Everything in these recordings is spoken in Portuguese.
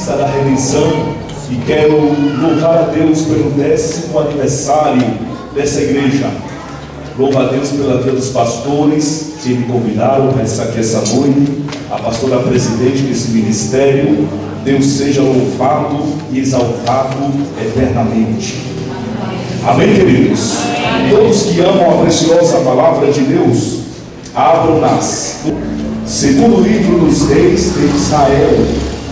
Batista da Redenção, e quero louvar a Deus pelo 10º aniversário dessa igreja. Louvo a Deus pela vida dos pastores que me convidaram para estar aqui essa noite, a pastora presidente desse ministério. Deus seja louvado e exaltado eternamente. Amém, queridos? Todos que amam a preciosa palavra de Deus, abram-nas. Segundo livro dos reis de Israel,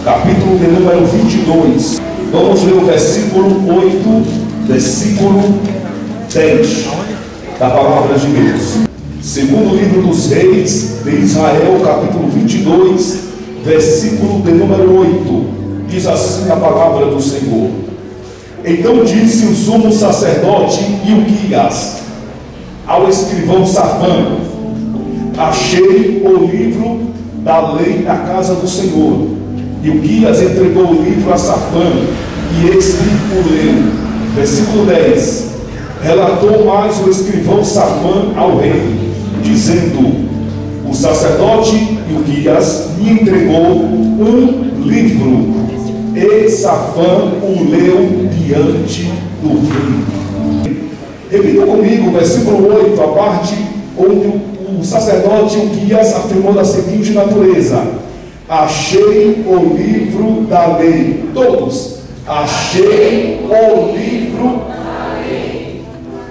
capítulo de número 22. Vamos ler o versículo 8, versículo 10 da palavra de Deus. Segundo livro dos reis de Israel, capítulo 22, versículo de número 8. Diz assim a palavra do Senhor: Então disse o sumo sacerdote Ilquias ao escrivão Safã: Achei o livro da lei na casa do Senhor. Ilquias entregou o livro a Safã, e este o leu. Versículo 10. Relatou mais o escrivão Safã ao rei, dizendo: O sacerdote Ilquias me entregou um livro, e Safã o leu diante do rei. Repita comigo o versículo 8, a parte onde o sacerdote Ilquias afirmou da seguinte natureza: Achei o livro da lei. Todos. Achei o livro da lei.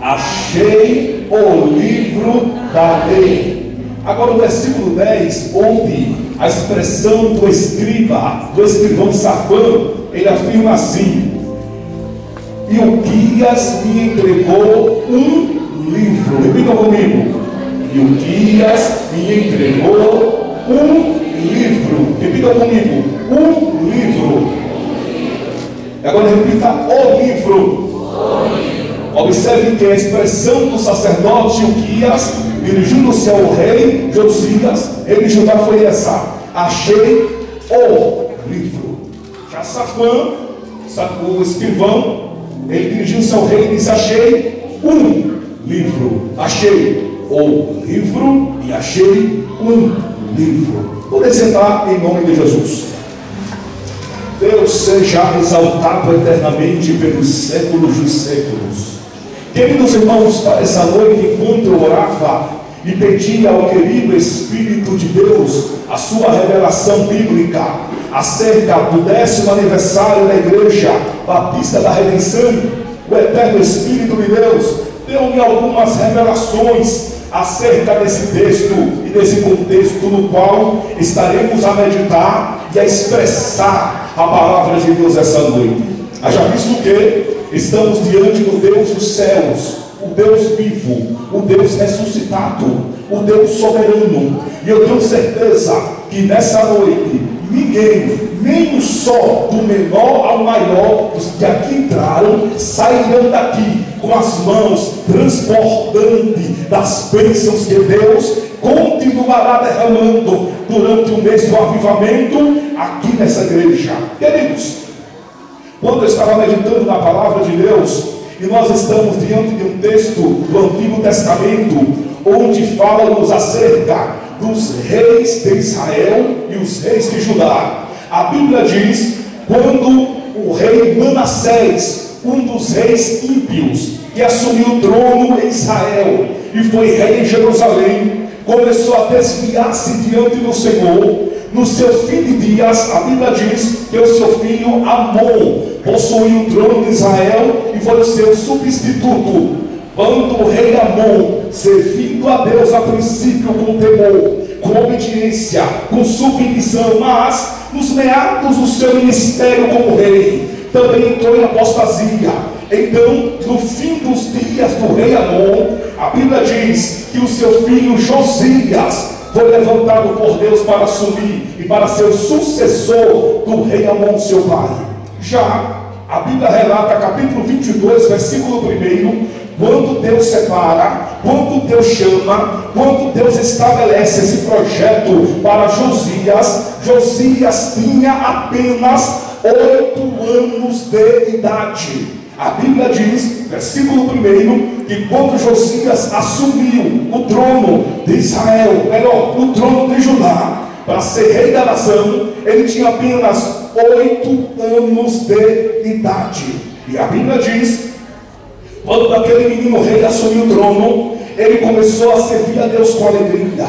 Achei o livro da lei. Agora o versículo 10, onde a expressão do escrivão Safã, ele afirma assim: Ilquias me entregou um livro. Repita comigo: Ilquias me entregou um livro. Repita comigo: um livro. Agora repita: o livro. Observe que a expressão do sacerdote Ilquias, dirigindo-se ao rei Josias, ele Judá, foi essa: achei o livro. Já Safã, o escrivão, ele dirigiu-se ao rei e disse: achei um livro. Achei o livro e achei um livro. Vou sentar em nome de Jesus. Deus seja exaltado eternamente pelos séculos dos séculos. Queridos irmãos, para essa noite, enquanto eu orava e pedia ao querido Espírito de Deus a sua revelação bíblica acerca do 10º aniversário da Igreja Batista da Redenção, o eterno Espírito de Deus deu-me algumas revelações acerca desse texto e desse contexto no qual estaremos a meditar e a expressar a palavra de Deus essa noite. Haja visto que estamos diante do Deus dos céus, o Deus vivo, o Deus ressuscitado, o Deus soberano, e eu tenho certeza que nessa noite ninguém, nem um só, do menor ao maior, dos que aqui entraram, sairão daqui com as mãos transbordantes das bênçãos que Deus continuará derramando durante o mês do avivamento aqui nessa igreja. Queridos, quando eu estava meditando na palavra de Deus, e nós estamos diante de um texto do Antigo Testamento, onde fala-nos acerca dos reis de Israel e os reis de Judá. A Bíblia diz: quando o rei Manassés, um dos reis ímpios que assumiu o trono em Israel e foi rei em Jerusalém, começou a desviar-se diante do Senhor, no seu fim de dias, a Bíblia diz que o seu filho Amon possuiu o trono de Israel e foi o seu substituto. Quando o rei Amon, servindo a Deus a princípio com temor, com obediência, com submissão, mas nos meados do seu ministério como rei, também entrou em apostasia. Então, no fim dos dias do rei Amon, a Bíblia diz que o seu filho Josias foi levantado por Deus para assumir e para ser o sucessor do rei Amon, seu pai. Já a Bíblia relata, capítulo 22, versículo 1, quando Deus separa, quando Deus chama, quando Deus estabelece esse projeto para Josias. Josias tinha apenas 8 anos de idade. A Bíblia diz, versículo 1, que quando Josias assumiu o trono de Israel, melhor, o trono de Judá, para ser rei da nação, ele tinha apenas 8 anos de idade. E a Bíblia diz, quando aquele menino rei assumiu o trono, ele começou a servir a Deus com alegria,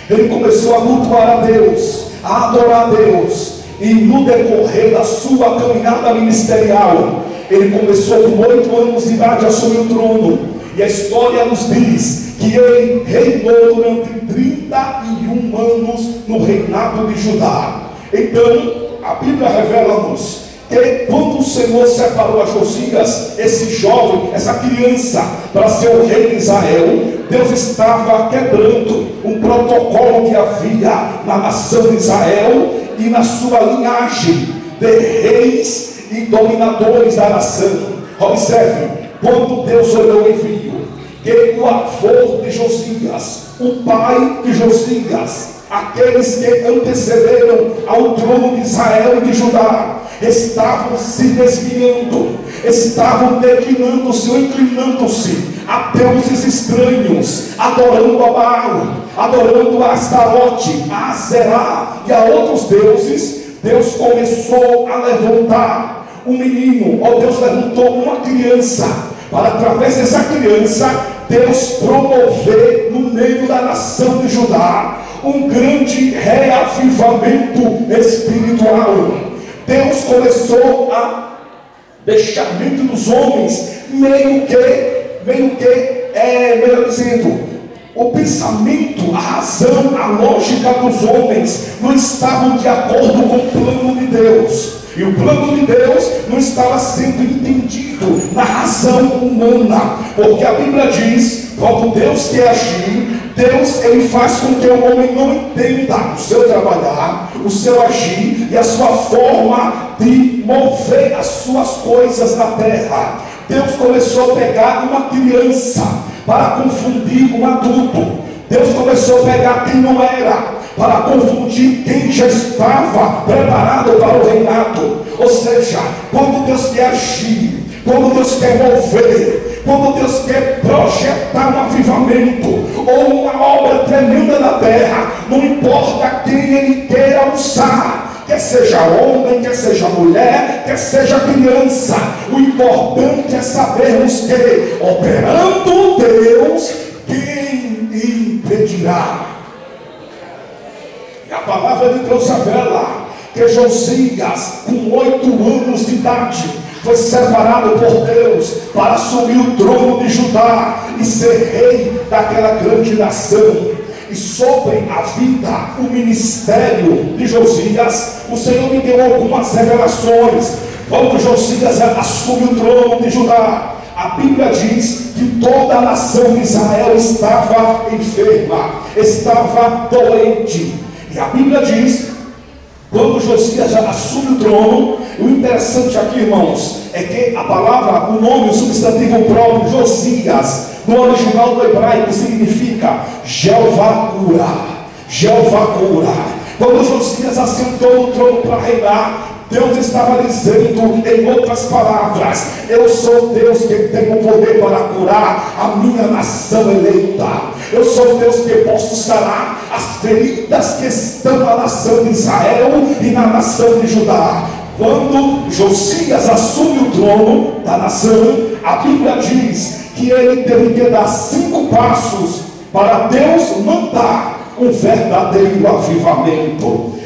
ele começou a cultuar a Deus, a adorar a Deus. E no decorrer da sua caminhada ministerial, ele começou com 8 anos de idade a assumir o trono. E a história nos diz que ele reinou durante 31 anos no reinado de Judá. Então, a Bíblia revela-nos que quando o Senhor separou a Josias, esse jovem, essa criança, para ser o rei de Israel, Deus estava quebrando um protocolo que havia na nação de Israel e na sua linhagem de reis e dominadores da nação. Observe, quando Deus olhou e viu que o avô de Josias, o pai de Josias, aqueles que antecederam ao trono de Israel e de Judá, estavam se desviando, estavam declinando-se ou inclinando-se a deuses estranhos, adorando a Baal, adorando a Astarote, a Azerá e a outros deuses. Deus começou a levantar um menino, ou Deus levantou uma criança, para através dessa criança, Deus promover no meio da nação de Judá um grande reavivamento espiritual. Deus começou a deixar dentro dos homens melhor dizendo, o pensamento, a razão, a lógica dos homens não estavam de acordo com o plano de Deus. E o plano de Deus não estava sendo entendido na razão humana, porque a Bíblia diz, quando Deus quer agir, Deus ele faz com que o homem não entenda o seu trabalhar, o seu agir e a sua forma de mover as suas coisas na terra. Deus começou a pegar uma criança para confundir um adulto. Deus começou a pegar quem não era para confundir quem já estava preparado para o reinado. Ou seja, quando Deus quer agir, quando Deus quer mover, quando Deus quer projetar um avivamento ou uma obra tremenda na terra, não importa quem Ele queira usar, quer seja homem, quer seja mulher, quer seja criança, o importante é sabermos que, operando Deus, quem impedirá? E a palavra de Deus revela que Josias, com 8 anos de idade, foi separado por Deus para assumir o trono de Judá e ser rei daquela grande nação. E sobre a vida, o ministério de Josias, o Senhor me deu algumas revelações. Quando Josias assume o trono de Judá, a Bíblia diz que toda a nação de Israel estava enferma, estava doente. E a Bíblia diz, quando Josias assume o trono, o interessante aqui, irmãos, é que a palavra, o nome, o substantivo próprio, Josias, no original do hebraico, significa Jeová cura. Jeová cura. Quando Josias assentou no trono para reinar, Deus estava dizendo, em outras palavras, eu sou Deus que tem o poder para curar a minha nação eleita. Eu sou Deus que posso sarar as feridas que estão na nação de Israel e na nação de Judá. Quando Josias assume o trono da nação, a Bíblia diz que ele teve que dar 5 passos para Deus mandar um verdadeiro avivamento.